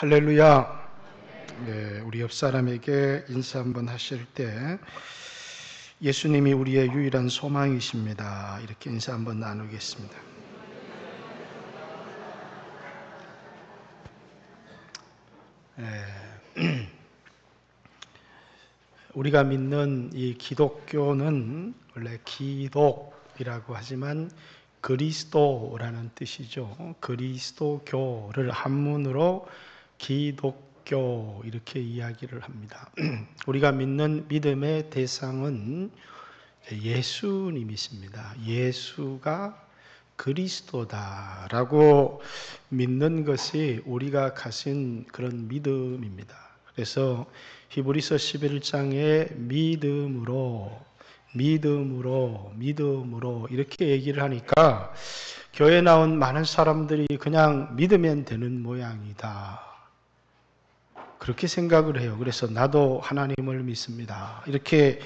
할렐루야. 네, 우리 옆 사람에게 인사 한번 하실 때 예수님이 우리의 유일한 소망이십니다. 이렇게 인사 한번 나누겠습니다. 우리가 믿는 이 기독교는 원래 기독이라고 하지만 그리스도라는 뜻이죠. 그리스도교를 한문으로 기독교 이렇게 이야기를 합니다. 우리가 믿는 믿음의 대상은 예수님이십니다. 예수가 그리스도다라고 믿는 것이 우리가 가진 그런 믿음입니다. 그래서 히브리서 11장에 믿음으로 이렇게 얘기를 하니까 교회에 나온 많은 사람들이 그냥 믿으면 되는 모양이다. 그렇게 생각을 해요. 그래서 나도 하나님을 믿습니다. 이렇게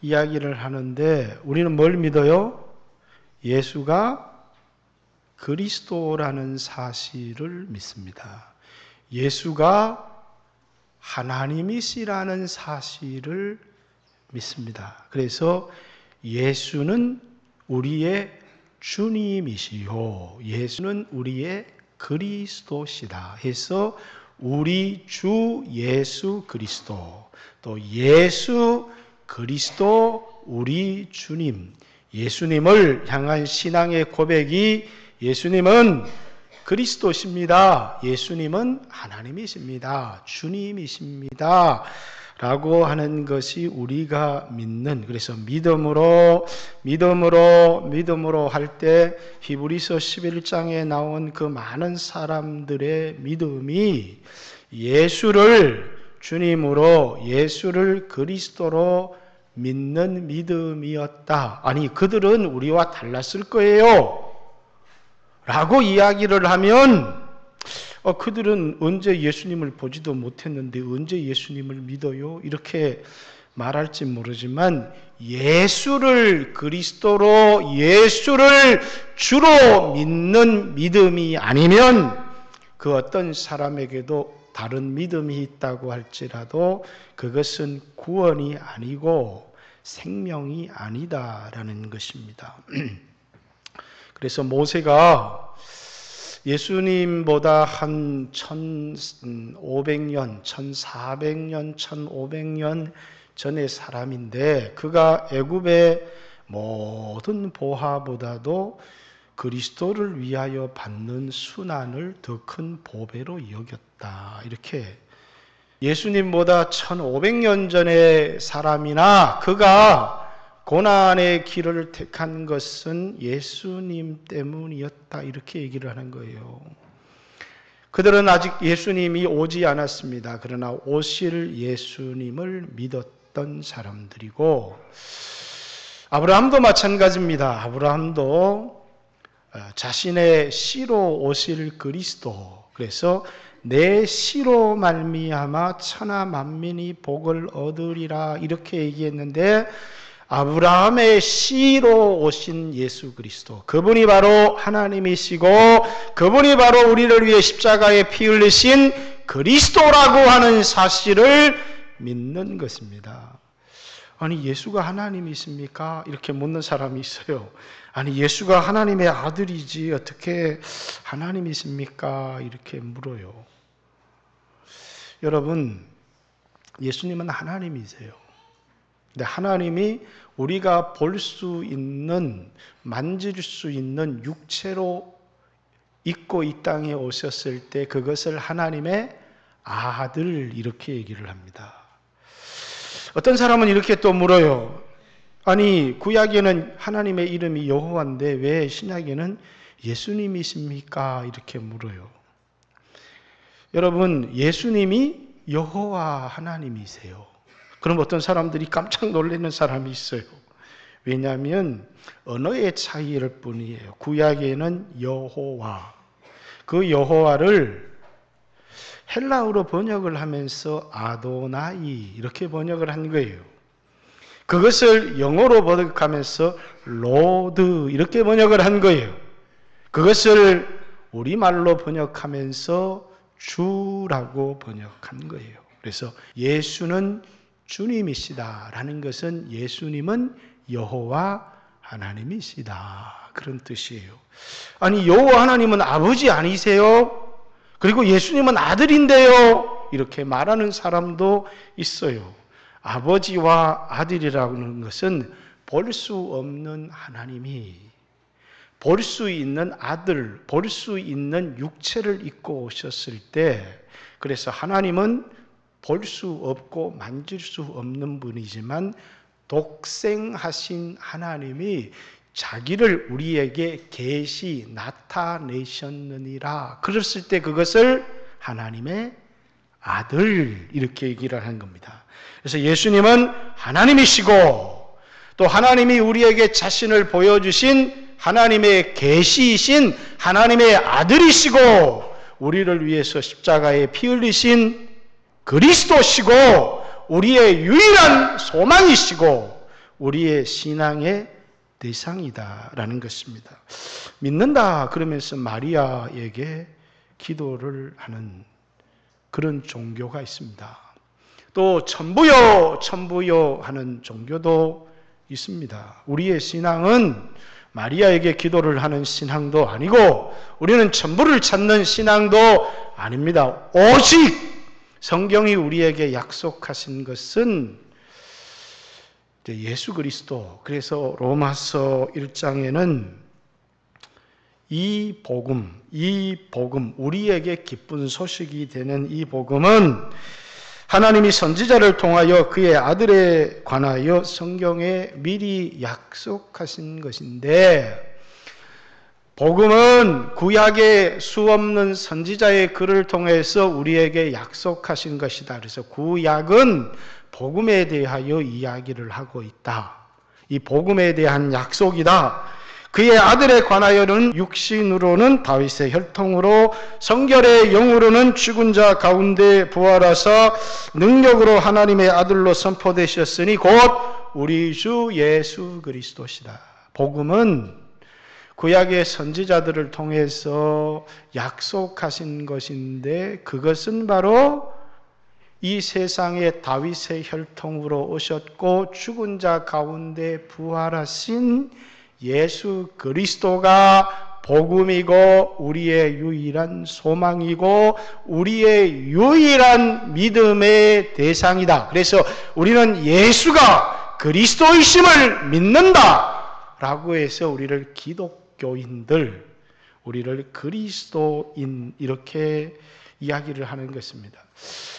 이야기를 하는데 우리는 뭘 믿어요? 예수가 그리스도라는 사실을 믿습니다. 예수가 하나님이시라는 사실을 믿습니다. 그래서 예수는 우리의 주님이시요 예수는 우리의 그리스도시다 해서 우리 주 예수 그리스도, 또 예수 그리스도 우리 주님, 예수님을 향한 신앙의 고백이 예수님은 그리스도십니다. 예수님은 하나님이십니다. 주님이십니다. 라고 하는 것이 우리가 믿는, 그래서 믿음으로 할 때 히브리서 11장에 나온 그 많은 사람들의 믿음이 예수를 주님으로, 예수를 그리스도로 믿는 믿음이었다. 아니, 그들은 우리와 달랐을 거예요. 라고 이야기를 하면 그들은 언제 예수님을 보지도 못했는데 언제 예수님을 믿어요? 이렇게 말할지 모르지만 예수를 그리스도로, 예수를 주로 믿는 믿음이 아니면 그 어떤 사람에게도 다른 믿음이 있다고 할지라도 그것은 구원이 아니고 생명이 아니다라는 것입니다. 그래서 모세가 예수님보다 한 1500년, 1400년, 1500년 전의 사람인데 그가 애굽의 모든 보화보다도 그리스도를 위하여 받는 순환을 더 큰 보배로 여겼다. 이렇게 예수님보다 1500년 전의 사람이나 그가 고난의 길을 택한 것은 예수님 때문이었다. 이렇게 얘기를 하는 거예요. 그들은 아직 예수님이 오지 않았습니다. 그러나 오실 예수님을 믿었던 사람들이고, 아브라함도 마찬가지입니다. 아브라함도 자신의 씨로 오실 그리스도, 그래서 내 씨로 말미암아 천하 만민이 복을 얻으리라 이렇게 얘기했는데 아브라함의 씨로 오신 예수 그리스도, 그분이 바로 하나님이시고 그분이 바로 우리를 위해 십자가에 피 흘리신 그리스도라고 하는 사실을 믿는 것입니다. 아니, 예수가 하나님이십니까? 이렇게 묻는 사람이 있어요. 아니, 예수가 하나님의 아들이지 어떻게 하나님이십니까? 이렇게 물어요. 여러분, 예수님은 하나님이세요. 근데 하나님이 우리가 볼 수 있는, 만질 수 있는 육체로 있고 이 땅에 오셨을 때 그것을 하나님의 아들 이렇게 얘기를 합니다. 어떤 사람은 이렇게 또 물어요. 아니, 구약에는 하나님의 이름이 여호와인데 왜 신약에는 예수님이십니까? 이렇게 물어요. 여러분, 예수님이 여호와 하나님이세요. 그럼 어떤 사람들이 깜짝 놀라는 사람이 있어요. 왜냐하면 언어의 차이일 뿐이에요. 구약에는 여호와, 그 여호와를 헬라어로 번역을 하면서 아도나이 이렇게 번역을 한 거예요. 그것을 영어로 번역하면서 로드 이렇게 번역을 한 거예요. 그것을 우리말로 번역하면서 주라고 번역한 거예요. 그래서 예수는 주님이시다라는 것은 예수님은 여호와 하나님이시다, 그런 뜻이에요. 아니, 여호와 하나님은 아버지 아니세요? 그리고 예수님은 아들인데요? 이렇게 말하는 사람도 있어요. 아버지와 아들이라는 것은 볼 수 없는 하나님이 볼 수 있는 아들, 볼 수 있는 육체를 입고 오셨을 때, 그래서 하나님은 볼 수 없고 만질 수 없는 분이지만 독생하신 하나님이 자기를 우리에게 계시 나타내셨느니라. 그랬을 때 그것을 하나님의 아들, 이렇게 얘기를 하는 겁니다. 그래서 예수님은 하나님이시고 또 하나님이 우리에게 자신을 보여주신 하나님의 계시이신 하나님의 아들이시고 우리를 위해서 십자가에 피 흘리신 그리스도시고 우리의 유일한 소망이시고 우리의 신앙의 대상이다라는 것입니다. 믿는다 그러면서 마리아에게 기도를 하는 그런 종교가 있습니다. 또 천부요 천부요 하는 종교도 있습니다. 우리의 신앙은 마리아에게 기도를 하는 신앙도 아니고 우리는 천부를 찾는 신앙도 아닙니다. 오직 성경이 우리에게 약속하신 것은 예수 그리스도. 그래서 로마서 1장에는 이 복음, 우리에게 기쁜 소식이 되는 이 복음은 하나님이 선지자를 통하여 그의 아들에 관하여 성경에 미리 약속하신 것인데, 복음은 구약의 수없는 선지자의 글을 통해서 우리에게 약속하신 것이다. 그래서 구약은 복음에 대하여 이야기를 하고 있다. 이 복음에 대한 약속이다. 그의 아들에 관하여는 육신으로는 다윗의 혈통으로 성결의 영으로는 죽은 자 가운데 부활하사 능력으로 하나님의 아들로 선포되셨으니 곧 우리 주 예수 그리스도시다. 복음은 구약의 선지자들을 통해서 약속하신 것인데 그것은 바로 이 세상에 다윗의 혈통으로 오셨고 죽은 자 가운데 부활하신 예수 그리스도가 복음이고 우리의 유일한 소망이고 우리의 유일한 믿음의 대상이다. 그래서 우리는 예수가 그리스도이심을 믿는다 라고 해서 우리를 기독교인들, 우리를 그리스도인 이렇게 이야기를 하는 것입니다.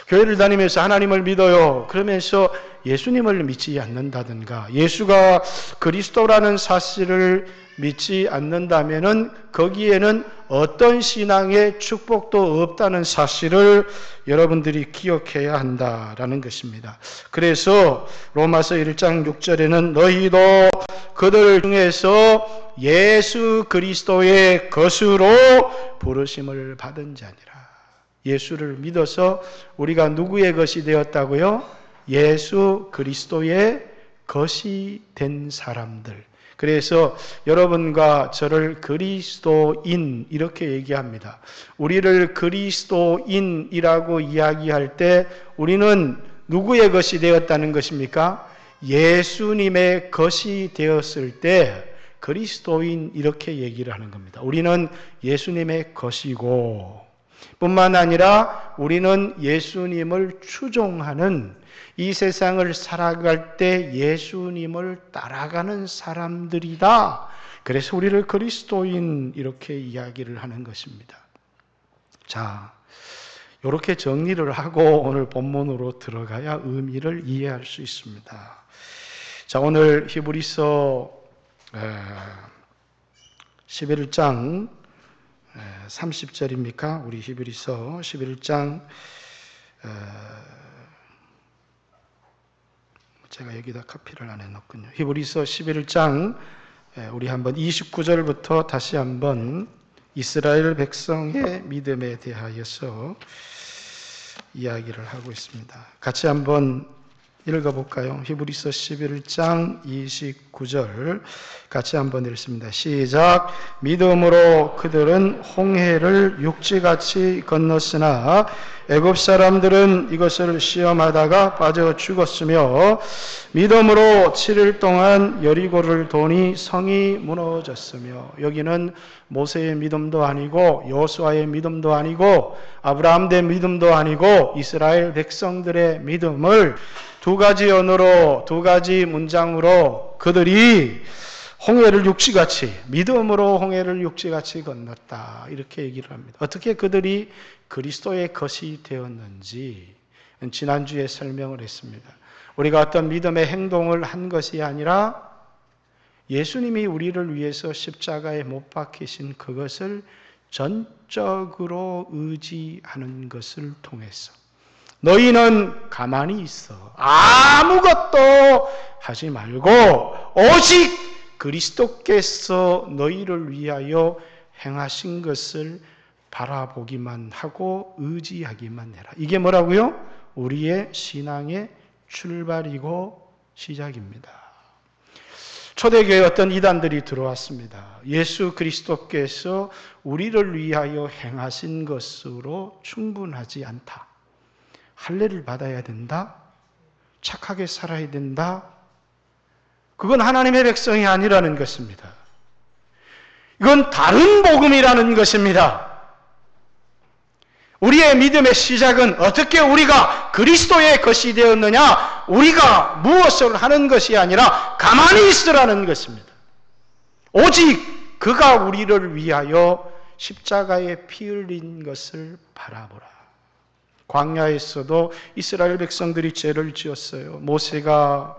교회를 다니면서 하나님을 믿어요 그러면서 예수님을 믿지 않는다든가 예수가 그리스도라는 사실을 믿지 않는다면은 거기에는 어떤 신앙의 축복도 없다는 사실을 여러분들이 기억해야 한다라는 것입니다. 그래서 로마서 1장 6절에는 너희도 그들 중에서 예수 그리스도의 것으로 부르심을 받은 자니라. 예수를 믿어서 우리가 누구의 것이 되었다고요? 예수 그리스도의 것이 된 사람들. 그래서 여러분과 저를 그리스도인 이렇게 얘기합니다. 우리를 그리스도인이라고 이야기할 때 우리는 누구의 것이 되었다는 것입니까? 예수님의 것이 되었을 때 그리스도인 이렇게 얘기를 하는 겁니다. 우리는 예수님의 것이고 뿐만 아니라 우리는 예수님을 추종하는 이 세상을 살아갈 때 예수님을 따라가는 사람들이다. 그래서 우리를 그리스도인 이렇게 이야기를 하는 것입니다. 자, 이렇게 정리를 하고 오늘 본문으로 들어가야 의미를 이해할 수 있습니다. 자, 오늘 히브리서 11장 30절입니까? 우리 히브리서 11장 제가 여기다 카피를 안 해놓군요. 히브리서 11장 우리 한번 29절부터 다시 한번 이스라엘 백성의 믿음에 대하여서 이야기를 하고 있습니다. 같이 한번 읽어볼까요? 히브리서 11장 29절 같이 한번 읽습니다. 시작. 믿음으로 그들은 홍해를 육지같이 건넜으나 애굽 사람들은 이것을 시험하다가 빠져 죽었으며 믿음으로 7일 동안 여리고를 도니 성이 무너졌으며, 여기는 모세의 믿음도 아니고 여호수아의 믿음도 아니고 아브라함의 믿음도 아니고 이스라엘 백성들의 믿음을 두 가지 언어로, 두 가지 문장으로 그들이 홍해를 육지같이, 믿음으로 홍해를 육지같이 건넜다, 이렇게 얘기를 합니다. 어떻게 그들이 그리스도의 것이 되었는지 지난주에 설명을 했습니다. 우리가 어떤 믿음의 행동을 한 것이 아니라 예수님이 우리를 위해서 십자가에 못 박히신 그것을 전적으로 의지하는 것을 통해서 너희는 가만히 있어, 아무것도 하지 말고 오직 그리스도께서 너희를 위하여 행하신 것을 바라보기만 하고 의지하기만 해라. 이게 뭐라고요? 우리의 신앙의 출발이고 시작입니다. 초대교회에 어떤 이단들이 들어왔습니다. 예수 그리스도께서 우리를 위하여 행하신 것으로 충분하지 않다. 할례를 받아야 된다. 착하게 살아야 된다. 그건 하나님의 백성이 아니라는 것입니다. 이건 다른 복음이라는 것입니다. 우리의 믿음의 시작은 어떻게 우리가 그리스도의 것이 되었느냐, 우리가 무엇을 하는 것이 아니라 가만히 있으라는 것입니다. 오직 그가 우리를 위하여 십자가에 피 흘린 것을 바라보라. 광야에서도 이스라엘 백성들이 죄를 지었어요. 모세가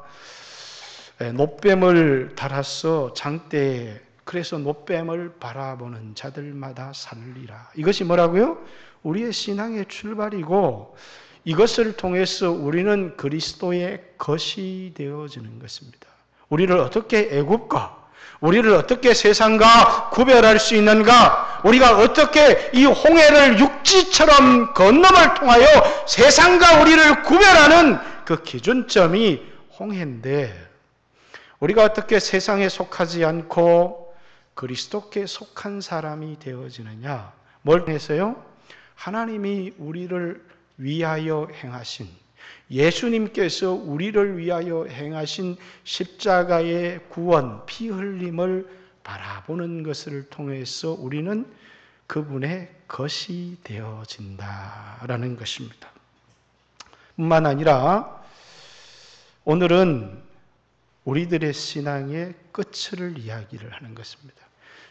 놋뱀을 달아서 장대에, 그래서 놋뱀을 바라보는 자들마다 살리라. 이것이 뭐라고요? 우리의 신앙의 출발이고, 이것을 통해서 우리는 그리스도의 것이 되어지는 것입니다. 우리를 어떻게 애굽과, 우리를 어떻게 세상과 구별할 수 있는가? 우리가 어떻게 이 홍해를 육지처럼 건너을 통하여 세상과 우리를 구별하는 그 기준점이 홍해인데, 우리가 어떻게 세상에 속하지 않고 그리스도께 속한 사람이 되어지느냐? 뭘 통해서요? 하나님이 우리를 위하여 행하신, 예수님께서 우리를 위하여 행하신 십자가의 구원, 피 흘림을 바라보는 것을 통해서 우리는 그분의 것이 되어진다라는 것입니다. 뿐만 아니라 오늘은 우리들의 신앙의 끝을 이야기를 하는 것입니다.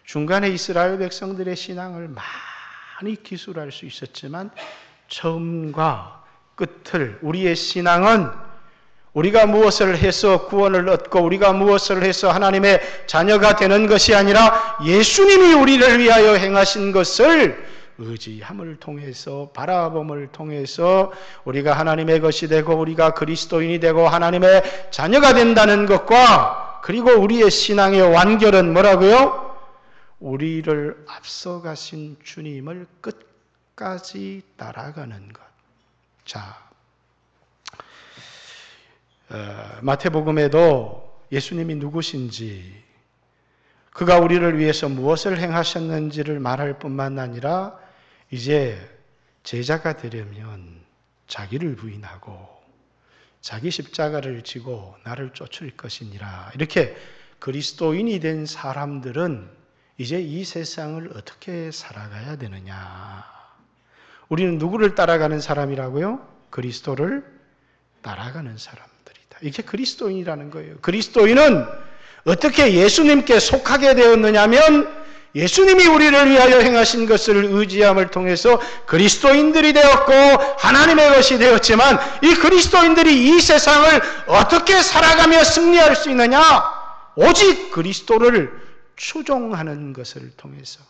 중간에 이스라엘 백성들의 신앙을 많이 기술할 수 있었지만 처음과 끝을, 우리의 신앙은 우리가 무엇을 해서 구원을 얻고 우리가 무엇을 해서 하나님의 자녀가 되는 것이 아니라 예수님이 우리를 위하여 행하신 것을 의지함을 통해서, 바라봄을 통해서 우리가 하나님의 것이 되고 우리가 그리스도인이 되고 하나님의 자녀가 된다는 것과, 그리고 우리의 신앙의 완결은 뭐라고요? 우리를 앞서가신 주님을 끝까지 따라가는 것. 자, 마태복음에도 예수님이 누구신지, 그가 우리를 위해서 무엇을 행하셨는지를 말할 뿐만 아니라 이제 제자가 되려면 자기를 부인하고 자기 십자가를 지고 나를 쫓을 것이니라. 이렇게 그리스도인이 된 사람들은 이제 이 세상을 어떻게 살아가야 되느냐. 우리는 누구를 따라가는 사람이라고요? 그리스도를 따라가는 사람들이다. 이게 그리스도인이라는 거예요. 그리스도인은 어떻게 예수님께 속하게 되었느냐면 예수님이 우리를 위하여 행하신 것을 의지함을 통해서 그리스도인들이 되었고 하나님의 것이 되었지만, 이 그리스도인들이 이 세상을 어떻게 살아가며 승리할 수 있느냐? 오직 그리스도를 추종하는 것을 통해서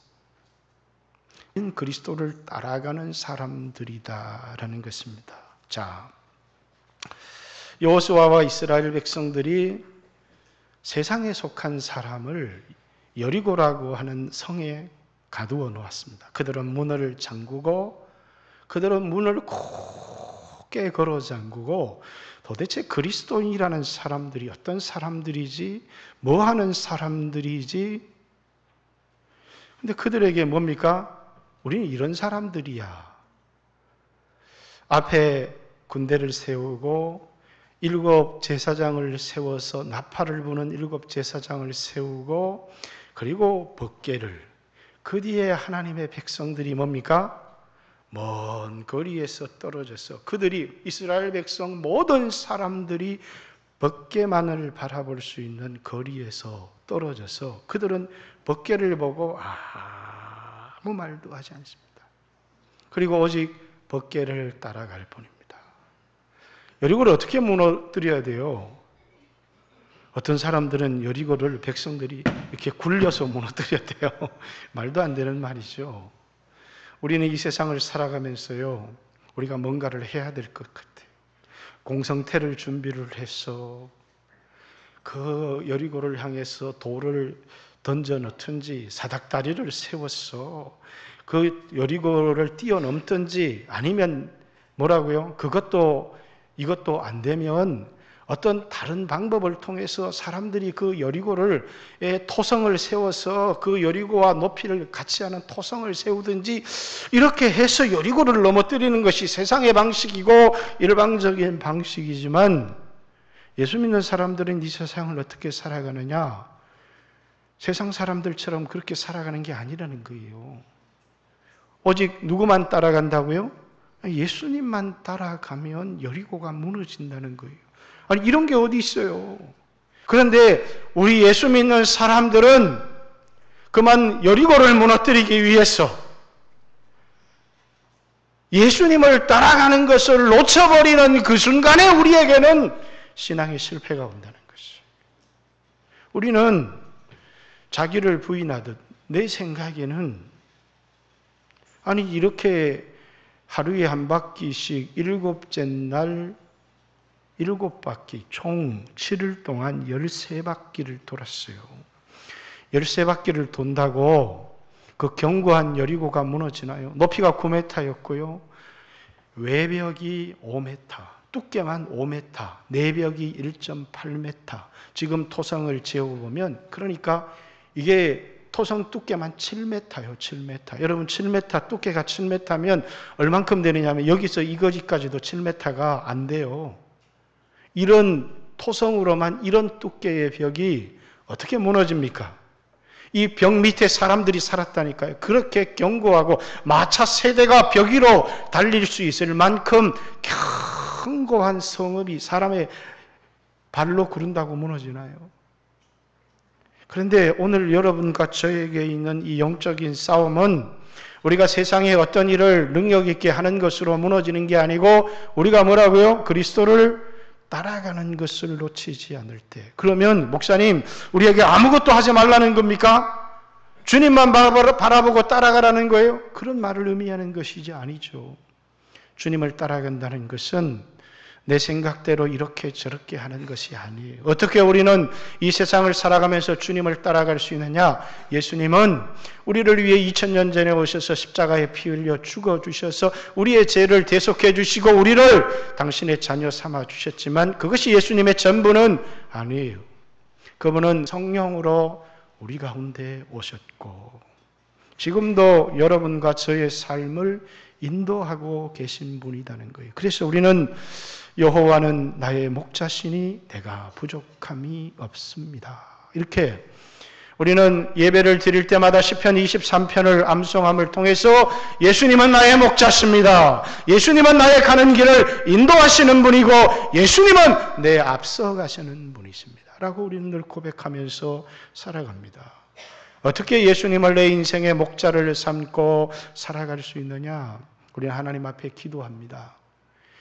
그리스도를 따라가는 사람들이다라는 것입니다. 자, 여호수아와 이스라엘 백성들이 세상에 속한 사람을 여리고라고 하는 성에 가두어 놓았습니다. 그들은 문을 잠그고 그들은 문을 어깨에 걸어 잠그고 도대체 그리스도인이라는 사람들이 어떤 사람들이지? 뭐 하는 사람들이지? 근데 그들에게 뭡니까? 우리는 이런 사람들이야. 앞에 군대를 세우고 7 제사장을 세워서 나팔을 부는 7 제사장을 세우고 그리고 법궤를 그 뒤에 하나님의 백성들이 뭡니까? 먼 거리에서 떨어져서 그들이 이스라엘 백성 모든 사람들이 법궤만을 바라볼 수 있는 거리에서 떨어져서 그들은 법궤를 보고 아무 말도 하지 않습니다. 그리고 오직 법궤를 따라갈 뿐입니다. 여리고를 어떻게 무너뜨려야 돼요? 어떤 사람들은 여리고를 백성들이 이렇게 굴려서 무너뜨려야 돼요. 말도 안 되는 말이죠. 우리는 이 세상을 살아가면서요, 우리가 뭔가를 해야 될 것 같아요. 공성태를 준비를 해서 그 여리고를 향해서 돌을 던져 넣든지 사닥다리를 세워서 그 여리고를 뛰어넘든지 아니면 뭐라고요? 이것도 안 되면 어떤 다른 방법을 통해서 사람들이 그 여리고를 토성을 세워서 그 여리고와 높이를 같이 하는 토성을 세우든지 이렇게 해서 여리고를 넘어뜨리는 것이 세상의 방식이고 일방적인 방식이지만 예수 믿는 사람들은 이 세상을 어떻게 살아가느냐? 세상 사람들처럼 그렇게 살아가는 게 아니라는 거예요. 오직 누구만 따라간다고요? 예수님만 따라가면 여리고가 무너진다는 거예요. 아니 이런 게 어디 있어요? 그런데 우리 예수 믿는 사람들은 그만 여리고를 무너뜨리기 위해서 예수님을 따라가는 것을 놓쳐버리는 그 순간에 우리에게는 신앙의 실패가 온다는 것이에요. 우리는 자기를 부인하듯 내 생각에는 아니 이렇게 하루에 한 바퀴씩 7째 날 7바퀴, 총 7일 동안 13바퀴를 돌았어요. 13바퀴를 돈다고 그 견고한 여리고가 무너지나요? 높이가 9m였고요. 외벽이 5m, 두께만 5m, 내벽이 1.8m. 지금 토성을 재어보면 그러니까 이게 토성 두께만 7m요, 7m. 여러분 7m, 두께가 7m면 얼만큼 되느냐면 여기서 이거지까지도 7m가 안 돼요. 이런 토성으로만 이런 두께의 벽이 어떻게 무너집니까? 이 벽 밑에 사람들이 살았다니까요. 그렇게 견고하고 마차 세대가 벽 위로 달릴 수 있을 만큼 견고한 성읍이 사람의 발로 구른다고 무너지나요? 그런데 오늘 여러분과 저에게 있는 이 영적인 싸움은 우리가 세상에 어떤 일을 능력 있게 하는 것으로 무너지는 게 아니고 우리가 뭐라고요? 그리스도를 따라가는 것을 놓치지 않을 때. 그러면 목사님 우리에게 아무것도 하지 말라는 겁니까? 주님만 바라보고 따라가라는 거예요? 그런 말을 의미하는 것이지 아니죠. 주님을 따라간다는 것은 내 생각대로 이렇게 저렇게 하는 것이 아니에요. 어떻게 우리는 이 세상을 살아가면서 주님을 따라갈 수 있느냐? 예수님은 우리를 위해 2000년 전에 오셔서 십자가에 피 흘려 죽어주셔서 우리의 죄를 대속해 주시고 우리를 당신의 자녀 삼아 주셨지만 그것이 예수님의 전부는 아니에요. 그분은 성령으로 우리 가운데 오셨고 지금도 여러분과 저의 삶을 인도하고 계신 분이라는 거예요. 그래서 우리는 여호와는 나의 목자시니 내가 부족함이 없습니다. 이렇게 우리는 예배를 드릴 때마다 시편 23편을 암송함을 통해서 예수님은 나의 목자십니다. 예수님은 나의 가는 길을 인도하시는 분이고 예수님은 내 앞서 가시는 분이십니다. 라고 우리는 늘 고백하면서 살아갑니다. 어떻게 예수님을 내 인생의 목자를 삼고 살아갈 수 있느냐? 우리는 하나님 앞에 기도합니다.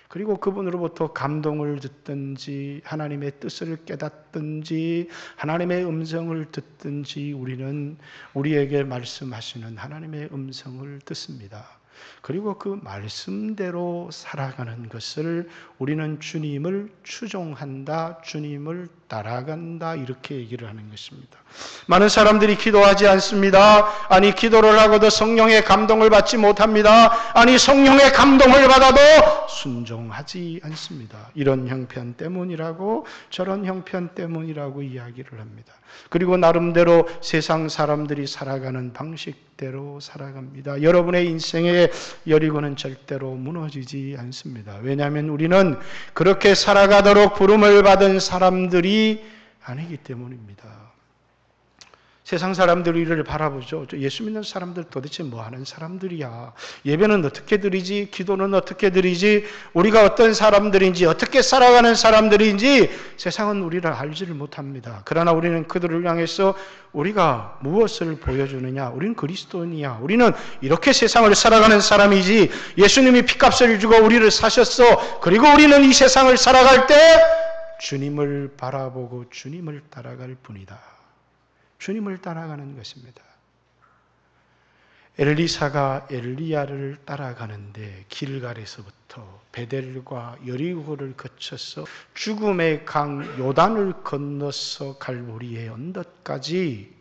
그리고 그분으로부터 감동을 듣든지 하나님의 뜻을 깨닫든지 하나님의 음성을 듣든지 우리는 우리에게 말씀하시는 하나님의 음성을 듣습니다. 그리고 그 말씀대로 살아가는 것을 우리는 주님을 추종한다, 주님을 따라간다 이렇게 얘기를 하는 것입니다. 많은 사람들이 기도하지 않습니다. 아니 기도를 하고도 성령의 감동을 받지 못합니다. 아니 성령의 감동을 받아도 순종하지 않습니다. 이런 형편 때문이라고 저런 형편 때문이라고 이야기를 합니다. 그리고 나름대로 세상 사람들이 살아가는 방식대로 살아갑니다. 여러분의 인생의 여리고는 절대로 무너지지 않습니다. 왜냐하면 우리는 그렇게 살아가도록 부름을 받은 사람들이 아니기 때문입니다. 세상 사람들이 이를 바라보죠. 예수 믿는 사람들 도대체 뭐 하는 사람들이야. 예배는 어떻게 드리지? 기도는 어떻게 드리지? 우리가 어떤 사람들인지 어떻게 살아가는 사람들인지 세상은 우리를 알지를 못합니다. 그러나 우리는 그들을 향해서 우리가 무엇을 보여주느냐? 우리는 그리스도인이야. 우리는 이렇게 세상을 살아가는 사람이지. 예수님이 핏값을 주고 우리를 사셨어. 그리고 우리는 이 세상을 살아갈 때 주님을 바라보고 주님을 따라갈 뿐이다. 주님을 따라가는 것입니다. 엘리사가 엘리야를 따라가는데 길갈에서부터 베델과 여리고를 거쳐서 죽음의 강 요단을 건너서 갈보리의 언덕까지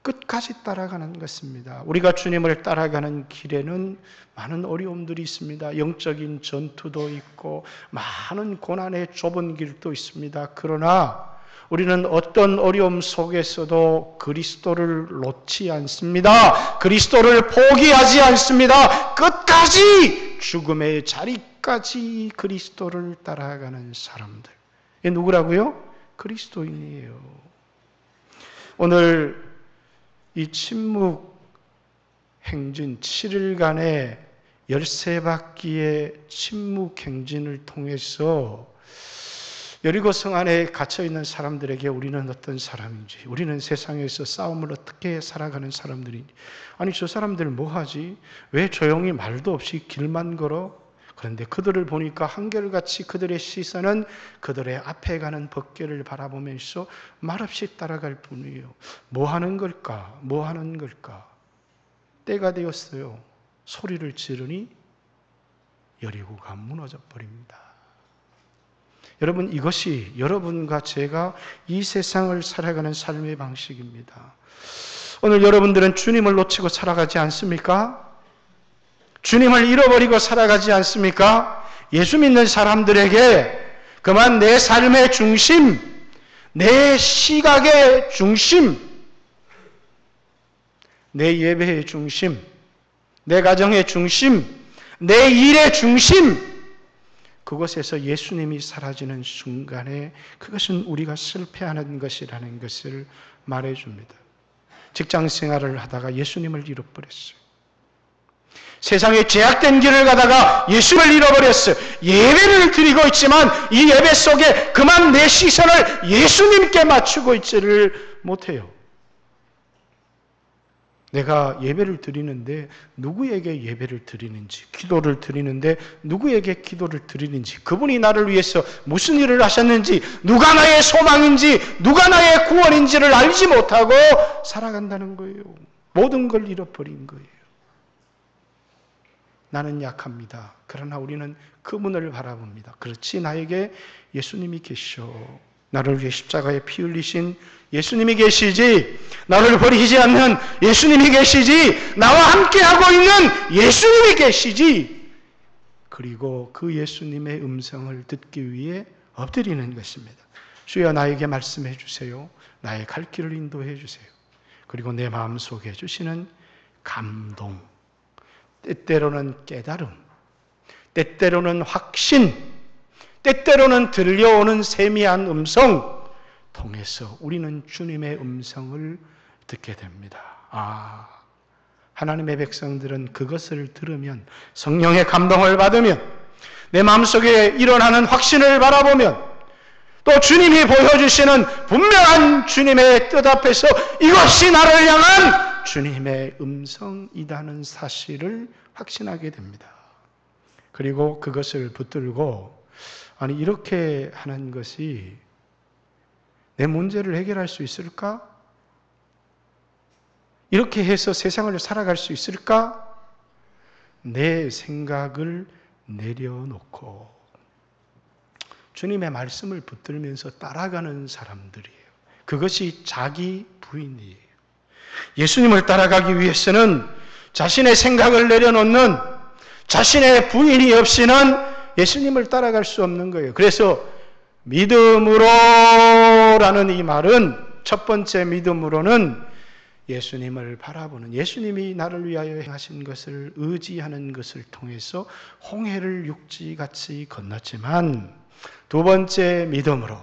끝까지 따라가는 것입니다. 우리가 주님을 따라가는 길에는 많은 어려움들이 있습니다. 영적인 전투도 있고 많은 고난의 좁은 길도 있습니다. 그러나 우리는 어떤 어려움 속에서도 그리스도를 놓지 않습니다. 그리스도를 포기하지 않습니다. 끝까지 죽음의 자리까지 그리스도를 따라가는 사람들. 이게 누구라고요? 그리스도인이에요. 오늘 이 침묵 행진 7일간의 13바퀴의 침묵 행진을 통해서 여리고 성 안에 갇혀있는 사람들에게 우리는 어떤 사람인지, 우리는 세상에서 싸움을 어떻게 살아가는 사람들인지, 아니 저 사람들 뭐하지? 왜 조용히 말도 없이 길만 걸어? 그런데 그들을 보니까 한결같이 그들의 시선은 그들의 앞에 가는 벗개를 바라보면서 말없이 따라갈 뿐이에요. 뭐 하는 걸까? 뭐 하는 걸까? 때가 되었어요. 소리를 지르니 여리고가 무너져 버립니다. 여러분, 이것이 여러분과 제가 이 세상을 살아가는 삶의 방식입니다. 오늘 여러분들은 주님을 놓치고 살아가지 않습니까? 주님을 잃어버리고 살아가지 않습니까? 예수 믿는 사람들에게 그만 내 삶의 중심, 내 시각의 중심, 내 예배의 중심, 내 가정의 중심, 내 일의 중심, 그곳에서 예수님이 사라지는 순간에 그것은 우리가 실패하는 것이라는 것을 말해줍니다. 직장 생활을 하다가 예수님을 잃어버렸어요. 세상에 제약된 길을 가다가 예수를 잃어버렸어요. 예배를 드리고 있지만 이 예배 속에 그만 내 시선을 예수님께 맞추고 있지를 못해요. 내가 예배를 드리는데 누구에게 예배를 드리는지, 기도를 드리는데 누구에게 기도를 드리는지, 그분이 나를 위해서 무슨 일을 하셨는지, 누가 나의 소망인지, 누가 나의 구원인지를 알지 못하고 살아간다는 거예요. 모든 걸 잃어버린 거예요. 나는 약합니다. 그러나 우리는 그분을 바라봅니다. 그렇지, 나에게 예수님이 계셔. 나를 위해 십자가에 피 흘리신 예수님이 계시지, 나를 버리지 않는 예수님이 계시지, 나와 함께하고 있는 예수님이 계시지. 그리고 그 예수님의 음성을 듣기 위해 엎드리는 것입니다. 주여, 나에게 말씀해 주세요. 나의 갈 길을 인도해 주세요. 그리고 내 마음속에 주시는 감동, 때때로는 깨달음, 때때로는 확신, 때때로는 들려오는 세미한 음성 통해서 우리는 주님의 음성을 듣게 됩니다. 하나님의 백성들은 그것을 들으면, 성령의 감동을 받으면, 내 마음속에 일어나는 확신을 바라보면, 또 주님이 보여주시는 분명한 주님의 뜻 앞에서 이것이 나를 향한 주님의 음성이라는 사실을 확신하게 됩니다. 그리고 그것을 붙들고, 아니 이렇게 하는 것이 내 문제를 해결할 수 있을까? 이렇게 해서 세상을 살아갈 수 있을까? 내 생각을 내려놓고 주님의 말씀을 붙들면서 따라가는 사람들이에요. 그것이 자기 부인이에요. 예수님을 따라가기 위해서는 자신의 생각을 내려놓는, 자신의 부인이 없이는 예수님을 따라갈 수 없는 거예요. 그래서 믿음으로라는 이 말은, 첫 번째 믿음으로는 예수님을 바라보는, 예수님이 나를 위하여 행하신 것을 의지하는 것을 통해서 홍해를 육지같이 건넜지만, 두 번째 믿음으로,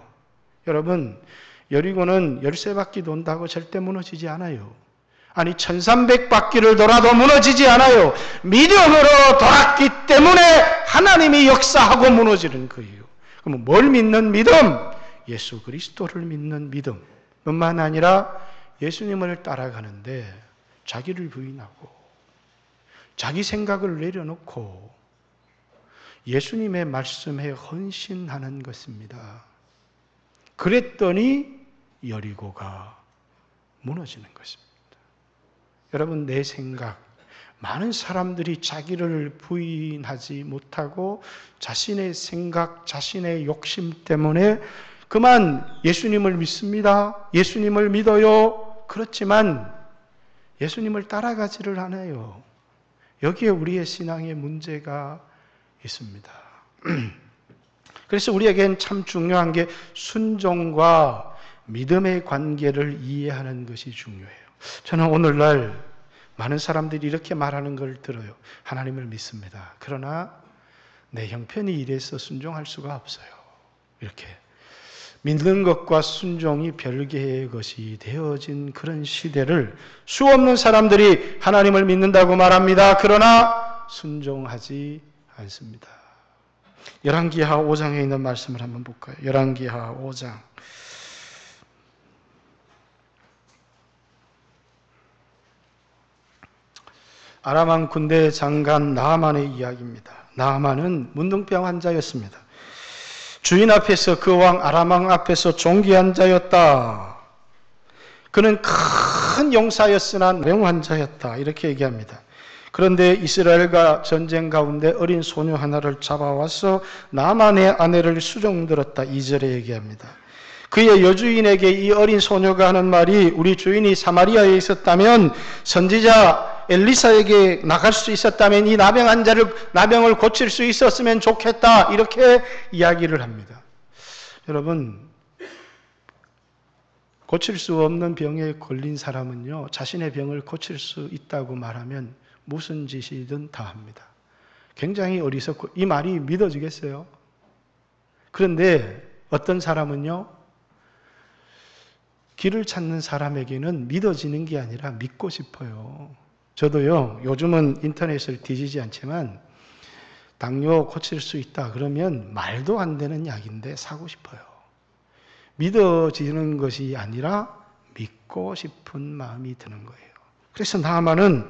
여러분, 여리고는 13바퀴 돈다고 절대 무너지지 않아요. 아니 1300바퀴를 돌아도 무너지지 않아요. 믿음으로 돌았기 때문에 하나님이 역사하고 무너지는 거예요. 그럼 뭘 믿는 믿음? 예수 그리스도를 믿는 믿음 뿐만 아니라 예수님을 따라가는데 자기를 부인하고 자기 생각을 내려놓고 예수님의 말씀에 헌신하는 것입니다. 그랬더니 여리고가 무너지는 것입니다. 여러분, 내 생각, 많은 사람들이 자기를 부인하지 못하고 자신의 생각, 자신의 욕심 때문에 그만 예수님을 믿습니다. 예수님을 믿어요. 그렇지만 예수님을 따라가지를 않아요. 여기에 우리의 신앙의 문제가 있습니다. 그래서 우리에겐 참 중요한 게 순종과 믿음의 관계를 이해하는 것이 중요해요. 저는 오늘날 많은 사람들이 이렇게 말하는 걸 들어요. 하나님을 믿습니다. 그러나 내 형편이 이래서 순종할 수가 없어요. 이렇게 믿는 것과 순종이 별개의 것이 되어진 그런 시대를 수없는 사람들이 하나님을 믿는다고 말합니다. 그러나 순종하지 않습니다. 열왕기하 5장에 있는 말씀을 한번 볼까요? 열왕기하 5장. 아람 왕 군대 장관 나아만의 이야기입니다. 나아만은 문둥병 환자였습니다. 주인 앞에서, 그 왕 아람 왕 앞에서 종기한 자였다. 그는 큰 용사였으나 명환자였다. 이렇게 얘기합니다. 그런데 이스라엘과 전쟁 가운데 어린 소녀 하나를 잡아와서 나아만의 아내를 수종들었다. 2절에 얘기합니다. 그의 여주인에게 이 어린 소녀가 하는 말이, 우리 주인이 사마리아에 있었다면, 선지자 엘리사에게 나갈 수 있었다면 이 나병을 고칠 수 있었으면 좋겠다. 이렇게 이야기를 합니다. 여러분, 고칠 수 없는 병에 걸린 사람은요, 자신의 병을 고칠 수 있다고 말하면 무슨 짓이든 다 합니다. 굉장히 어리석고, 이 말이 믿어지겠어요? 그런데 어떤 사람은요, 길을 찾는 사람에게는 믿어지는 게 아니라 믿고 싶어요. 저도요, 요즘은 인터넷을 뒤지지 않지만 당뇨 고칠 수 있다 그러면 말도 안 되는 약인데 사고 싶어요. 믿어지는 것이 아니라 믿고 싶은 마음이 드는 거예요. 그래서 나아만은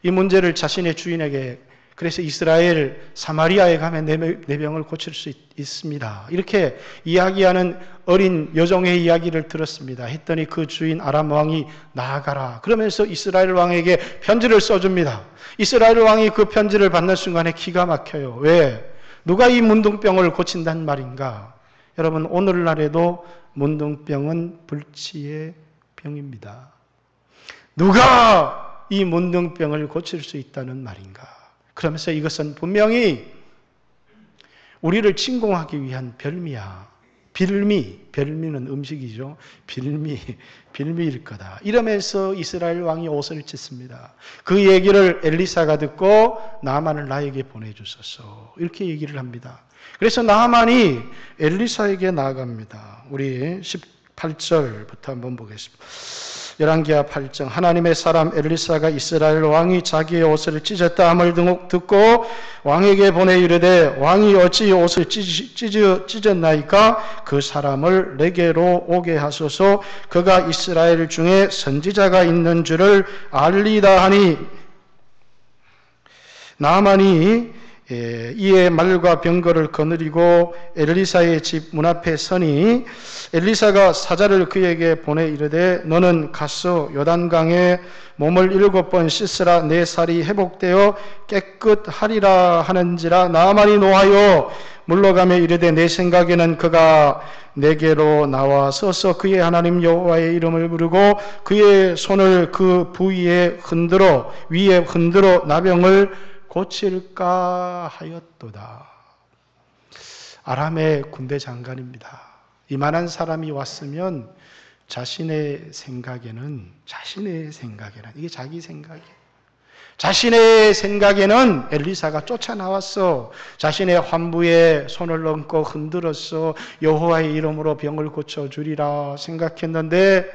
이 문제를 자신의 주인에게, 그래서 이스라엘 사마리아에 가면 내 병을 고칠 수 있습니다. 이렇게 이야기하는 어린 여종의 이야기를 들었습니다. 했더니 그 주인 아람 왕이 나아가라. 그러면서 이스라엘 왕에게 편지를 써줍니다. 이스라엘 왕이 그 편지를 받는 순간에 기가 막혀요. 왜? 누가 이 문둥병을 고친단 말인가? 여러분, 오늘날에도 문둥병은 불치의 병입니다. 누가 이 문둥병을 고칠 수 있다는 말인가? 그러면서 이것은 분명히 우리를 침공하기 위한 별미야. 별미는 음식이죠. 빌미일 거다. 이러면서 이스라엘 왕이 옷을 찢습니다. 그 얘기를 엘리사가 듣고 나아만을 나에게 보내주소서. 이렇게 얘기를 합니다. 그래서 나아만이 엘리사에게 나아갑니다. 우리 18절부터 한번 보겠습니다. 열왕기하 8장. 하나님의 사람 엘리사가 이스라엘 왕이 자기의 옷을 찢었다 함을 듣고 왕에게 보내 이르되, 왕이 어찌 옷을 찢었나이까? 그 사람을 내게로 오게 하소서. 그가 이스라엘 중에 선지자가 있는 줄을 알리다 하니, 나아만이 이에 말과 병거를 거느리고 엘리사의 집 문 앞에 서니, 엘리사가 사자를 그에게 보내 이르되, 너는 가서 요단강에 몸을 7번 씻으라. 내 살이 회복되어 깨끗하리라 하는지라. 나아만이 노하여 물러가며 이르되 내 생각에는 그가 내게로 나와 서서 그의 하나님 여호와의 이름을 부르고 그의 손을 그 부위에 흔들어 위에 흔들어 나병을 고칠까 하였도다. 아람의 군대 장관입니다. 이만한 사람이 왔으면 자신의 생각에는 이게 자기 생각이에요. 자신의 생각에는 엘리사가 쫓아나왔어. 자신의 환부에 손을 얹고 흔들었어. 여호와의 이름으로 병을 고쳐주리라 생각했는데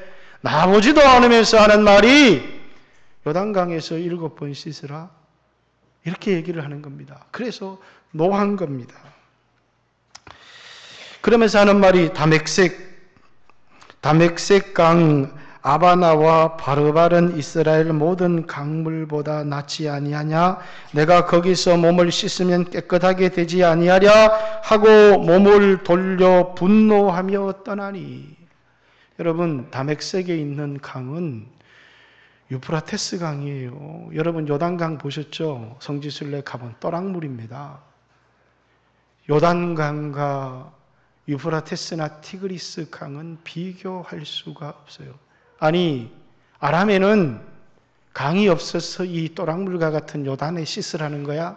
나보지도 않으면서 하는 말이 요단강에서 7번 씻으라. 이렇게 얘기를 하는 겁니다. 그래서 노한 겁니다. 그러면서 하는 말이 다멕색강 아바나와 바르바른 이스라엘 모든 강물보다 낫지 아니하냐? 내가 거기서 몸을 씻으면 깨끗하게 되지 아니하랴? 하고 몸을 돌려 분노하며 떠나니. 여러분, 다멕색에 있는 강은 유프라테스 강이에요. 여러분 요단강 보셨죠? 성지순례 가본 또랑물입니다. 요단강과 유프라테스나 티그리스 강은 비교할 수가 없어요. 아니, 아람에는 강이 없어서 이 또랑물과 같은 요단에 씻으라는 거야?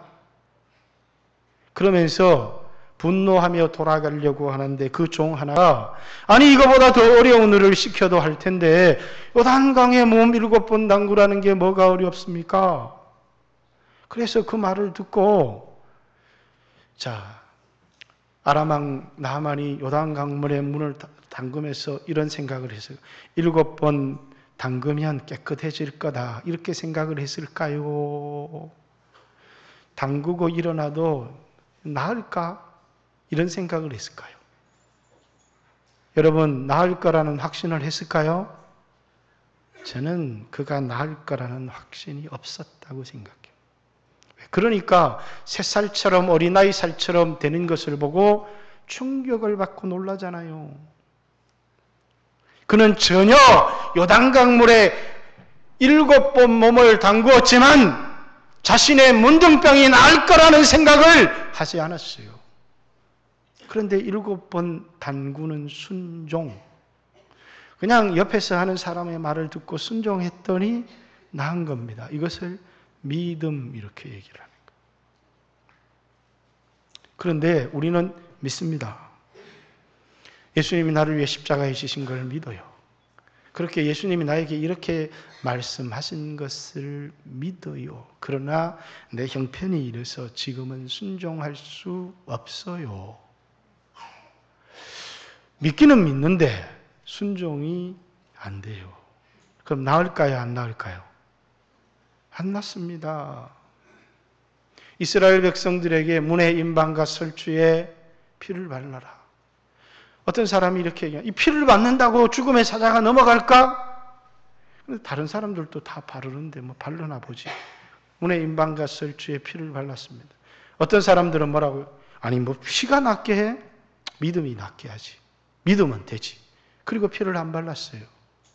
그러면서 분노하며 돌아가려고 하는데 그 종 하나가 아니 이거보다 더 어려운 일을 시켜도 할 텐데 요단강에 몸 7번 담그라는 게 뭐가 어렵습니까? 그래서 그 말을 듣고 아람왕 나하만이 요단강물에 문을 담그면서 이런 생각을 했어요. 7번 담그면 깨끗해질 거다. 이렇게 생각을 했을까요? 담그고 일어나도 나을까? 이런 생각을 했을까요? 여러분, 나을 거라는 확신을 했을까요? 저는 그가 나을 거라는 확신이 없었다고 생각해요. 그러니까 새살처럼 어린아이 살처럼 되는 것을 보고 충격을 받고 놀라잖아요. 그는 전혀 요단강물에 7번 몸을 담그었지만 자신의 문둥병이 나을 거라는 생각을 하지 않았어요. 그런데 7번 담그는 순종, 그냥 옆에서 하는 사람의 말을 듣고 순종했더니 나은 겁니다. 이것을 믿음 이렇게 얘기를 하는 거예요. 그런데 우리는 믿습니다. 예수님이 나를 위해 십자가에 지신 걸 믿어요. 그렇게 예수님이 나에게 이렇게 말씀하신 것을 믿어요. 그러나 내 형편이 이래서 지금은 순종할 수 없어요. 믿기는 믿는데 순종이 안 돼요. 그럼 나을까요? 안 나을까요? 안 낫습니다. 이스라엘 백성들에게 문의 임방과 설주에 피를 발라라. 어떤 사람이 이렇게 얘기해요. 이 피를 받는다고 죽음의 사자가 넘어갈까? 다른 사람들도 다 바르는데 뭐 발르나 보지. 문의 임방과 설주에 피를 발랐습니다. 어떤 사람들은 뭐라고요? 아니 뭐 피가 낫게 해? 믿음이 낫게 하지. 믿으면 되지. 그리고 피를 안 발랐어요.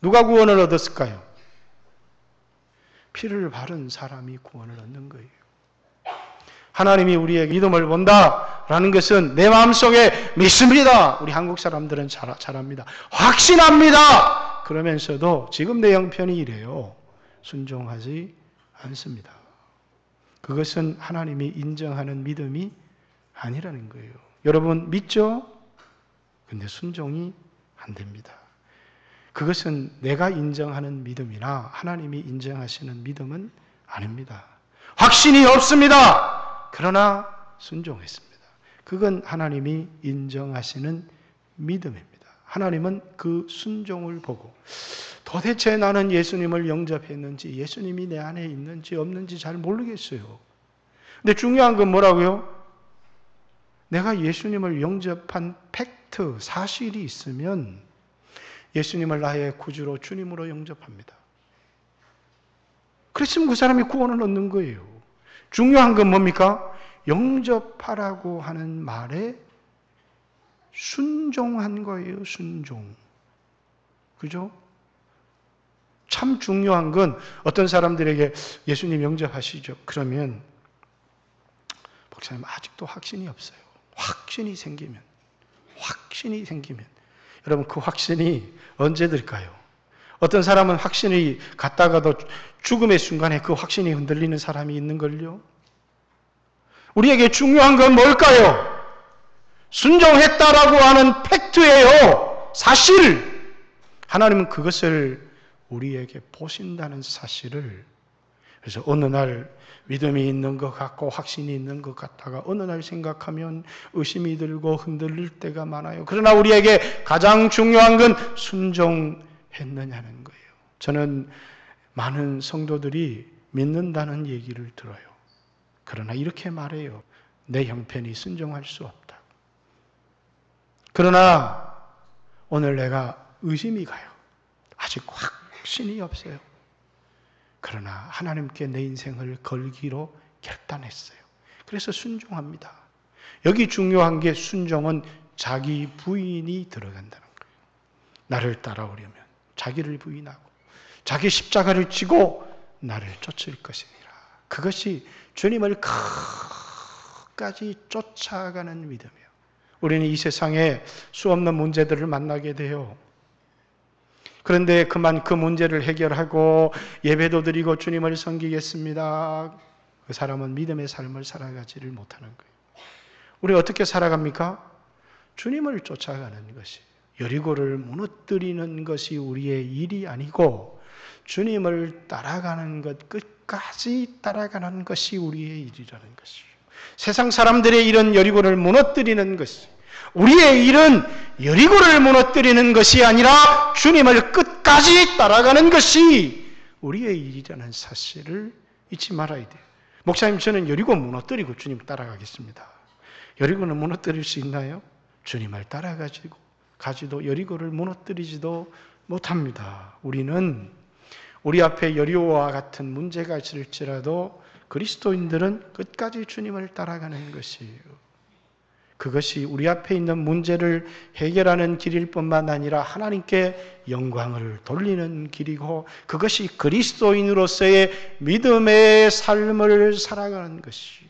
누가 구원을 얻었을까요? 피를 바른 사람이 구원을 얻는 거예요. 하나님이 우리의 믿음을 본다라는 것은 내 마음속에 믿습니다. 우리 한국 사람들은 잘합니다. 확신합니다. 그러면서도 지금 내 형편이 이래요. 순종하지 않습니다. 그것은 하나님이 인정하는 믿음이 아니라는 거예요. 여러분 믿죠? 근데 순종이 안 됩니다. 그것은 내가 인정하는 믿음이나 하나님이 인정하시는 믿음은 아닙니다. 확신이 없습니다. 그러나 순종했습니다. 그건 하나님이 인정하시는 믿음입니다. 하나님은 그 순종을 보고 도대체 나는 예수님을 영접했는지 예수님이 내 안에 있는지 없는지 잘 모르겠어요. 근데 중요한 건 뭐라고요? 내가 예수님을 영접한 팩트, 사실이 있으면 예수님을 나의 구주로 주님으로 영접합니다. 그랬으면 그 사람이 구원을 얻는 거예요. 중요한 건 뭡니까? 영접하라고 하는 말에 순종한 거예요. 순종. 그죠? 참 중요한 건 어떤 사람들에게 예수님 영접하시죠. 그러면 목사님 아직도 확신이 없어요. 확신이 생기면 여러분 그 확신이 언제 들까요? 어떤 사람은 확신이 갔다가도 죽음의 순간에 그 확신이 흔들리는 사람이 있는걸요. 우리에게 중요한 건 뭘까요? 순종했다라고 하는 팩트예요. 사실. 하나님은 그것을 우리에게 보신다는 사실을. 그래서 어느 날 믿음이 있는 것 같고 확신이 있는 것 같다가 어느 날 생각하면 의심이 들고 흔들릴 때가 많아요. 그러나 우리에게 가장 중요한 건 순종했느냐는 거예요. 저는 많은 성도들이 믿는다는 얘기를 들어요. 그러나 이렇게 말해요. 내 형편이 순종할 수 없다. 그러나 오늘 내가 의심이 가요. 아직 확신이 없어요. 그러나 하나님께 내 인생을 걸기로 결단했어요. 그래서 순종합니다. 여기 중요한 게 순종은 자기 부인이 들어간다는 거예요. 나를 따라오려면 자기를 부인하고 자기 십자가를 지고 나를 쫓을 것이니라. 그것이 주님을 끝까지 쫓아가는 믿음이에요. 우리는 이 세상에 수없는 문제들을 만나게 돼요. 그런데 그만 그 문제를 해결하고 예배도 드리고 주님을 섬기겠습니다. 그 사람은 믿음의 삶을 살아가지를 못하는 거예요. 우리 어떻게 살아갑니까? 주님을 쫓아가는 것이, 여리고를 무너뜨리는 것이 우리의 일이 아니고 주님을 따라가는 것, 끝까지 따라가는 것이 우리의 일이라는 것이죠. 세상 사람들의 일은 여리고를 무너뜨리는 것이, 우리의 일은 여리고를 무너뜨리는 것이 아니라 주님을 끝까지 따라가는 것이 우리의 일이라는 사실을 잊지 말아야 돼요. 목사님, 저는 여리고 무너뜨리고 주님 따라가겠습니다. 여리고는 무너뜨릴 수 있나요? 주님을 따라가지도 여리고를 무너뜨리지도 못합니다. 우리는 우리 앞에 여리고와 같은 문제가 있을지라도 그리스도인들은 끝까지 주님을 따라가는 것이에요. 그것이 우리 앞에 있는 문제를 해결하는 길일 뿐만 아니라 하나님께 영광을 돌리는 길이고, 그것이 그리스도인으로서의 믿음의 삶을 살아가는 것이에요.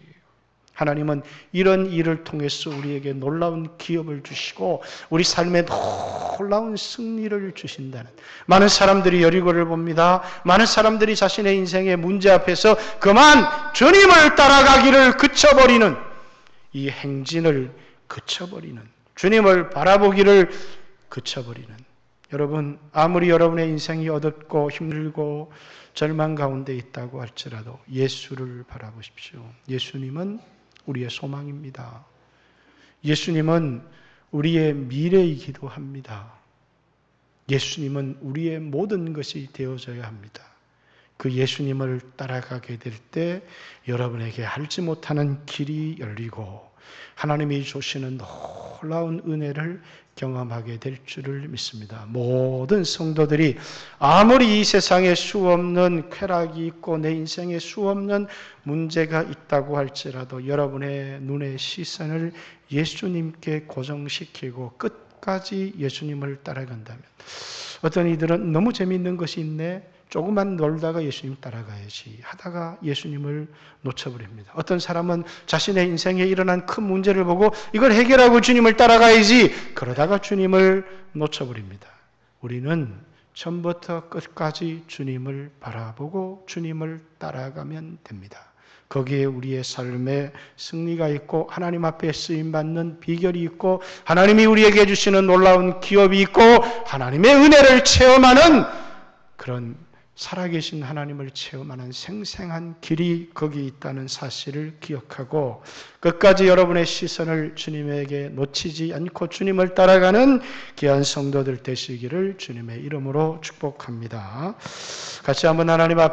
하나님은 이런 일을 통해서 우리에게 놀라운 기업을 주시고 우리 삶에 놀라운 승리를 주신다는, 많은 사람들이 여리고를 봅니다. 많은 사람들이 자신의 인생의 문제 앞에서 그만 주님을 따라가기를 그쳐버리는, 이 행진을 그쳐버리는, 주님을 바라보기를 그쳐버리는, 여러분, 아무리 여러분의 인생이 어둡고 힘들고 절망 가운데 있다고 할지라도 예수를 바라보십시오. 예수님은 우리의 소망입니다. 예수님은 우리의 미래이기도 합니다. 예수님은 우리의 모든 것이 되어져야 합니다. 그 예수님을 따라가게 될 때 여러분에게 알지 못하는 길이 열리고 하나님이 주시는 놀라운 은혜를 경험하게 될 줄을 믿습니다. 모든 성도들이 아무리 이 세상에 수없는 쾌락이 있고 내 인생에 수없는 문제가 있다고 할지라도 여러분의 눈의 시선을 예수님께 고정시키고 끝까지 예수님을 따라간다면, 어떤 이들은 너무 재미있는 것이 있네, 조금만 놀다가 예수님 따라가야지 하다가 예수님을 놓쳐버립니다. 어떤 사람은 자신의 인생에 일어난 큰 문제를 보고 이걸 해결하고 주님을 따라가야지 그러다가 주님을 놓쳐버립니다. 우리는 처음부터 끝까지 주님을 바라보고 주님을 따라가면 됩니다. 거기에 우리의 삶에 승리가 있고 하나님 앞에 쓰임받는 비결이 있고 하나님이 우리에게 주시는 놀라운 기업이 있고 하나님의 은혜를 체험하는 그런 살아계신 하나님을 체험하는 생생한 길이 거기 있다는 사실을 기억하고 끝까지 여러분의 시선을 주님에게 놓치지 않고 주님을 따라가는 귀한 성도들 되시기를 주님의 이름으로 축복합니다. 같이 한번 하나님 앞에